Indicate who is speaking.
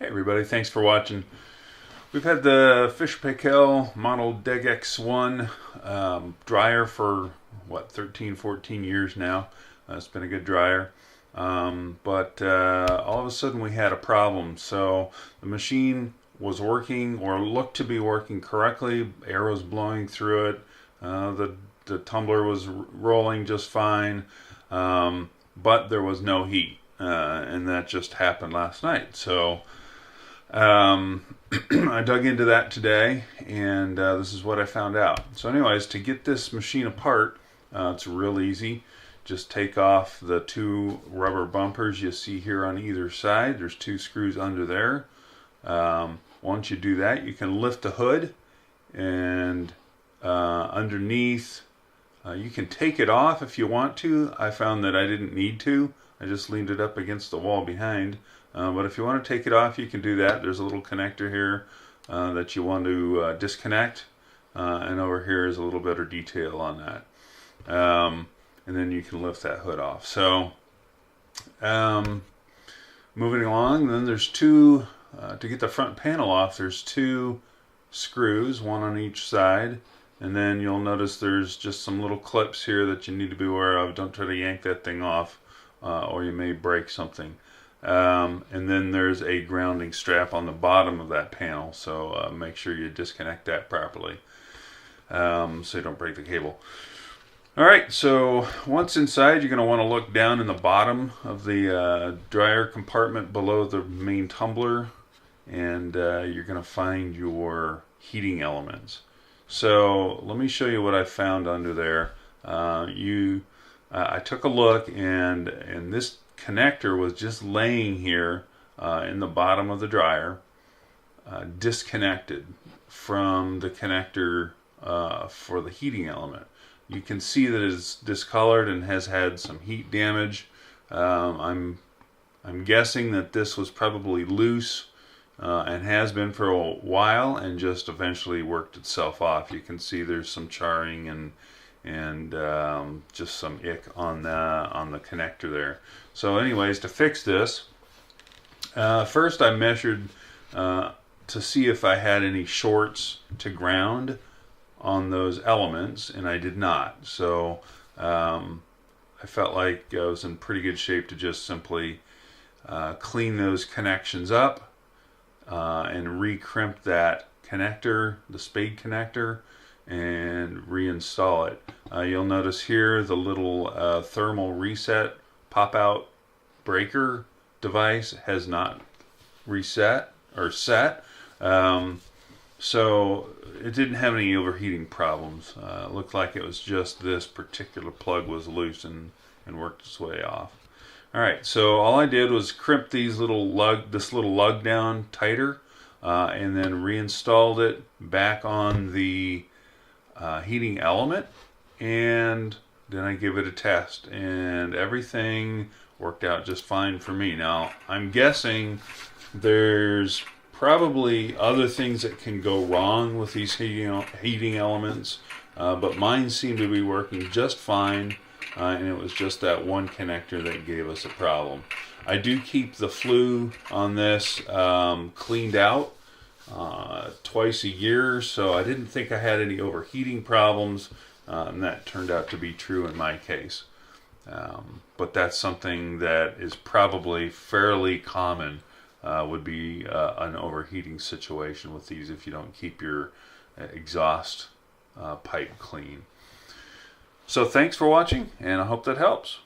Speaker 1: Hey everybody, thanks for watching. We've had the Paykel model DEGX1 dryer for, 13, 14 years now. It's been a good dryer. But all of a sudden we had a problem. So the machine was working, or looked to be working correctly. Air was blowing through it. The tumbler was rolling just fine. But there was no heat. And that just happened last night. So I dug into that today, and this is what I found out. So anyways, to get this machine apart, it's real easy. Just take off the two rubber bumpers you see here on either side. There's two screws under there. Once you do that, you can lift the hood, and underneath, you can take it off if you want to. I found that I didn't need to. I just leaned it up against the wall behind. But if you want to take it off, you can do that. There's a little connector here that you want to disconnect. And over here is a little better detail on that. And then you can lift that hood off. So moving along, then there's two, to get the front panel off, there's two screws, one on each side. And then you'll notice there's just some little clips here that you need to be aware of. Don't try to yank that thing off, or you may break something. And then there's a grounding strap on the bottom of that panel, so make sure you disconnect that properly, so you don't break the cable. Alright, so once inside, you're going to want to look down in the bottom of the dryer compartment below the main tumbler, and you're going to find your heating elements. So let me show you what I found under there. I took a look, and this connector was just laying here in the bottom of the dryer, disconnected from the connector for the heating element. You can see that it's discolored and has had some heat damage. I'm guessing that this was probably loose and has been for a while, and just eventually worked itself off. You can see there's some charring and just some ick on the connector there. So anyways, to fix this, first I measured to see if I had any shorts to ground on those elements, and I did not. So I felt like I was in pretty good shape to just simply clean those connections up and re-crimp that connector, the spade connector, and reinstall it. You'll notice here the little thermal reset pop-out breaker device has not reset or set. So it didn't have any overheating problems. It looked like it was just this particular plug was loose and worked its way off. Alright, so all I did was crimp these this little lug down tighter, and then reinstalled it back on the heating element, and then I give it a test, and everything worked out just fine for me. Now, I'm guessing there's probably other things that can go wrong with these heating elements, but mine seemed to be working just fine, and it was just that one connector that gave us a problem. I do keep the flue on this cleaned out twice a year, so I didn't think I had any overheating problems, and that turned out to be true in my case. But that's something that is probably fairly common, would be an overheating situation with these if you don't keep your exhaust pipe clean. So thanks for watching, and I hope that helps.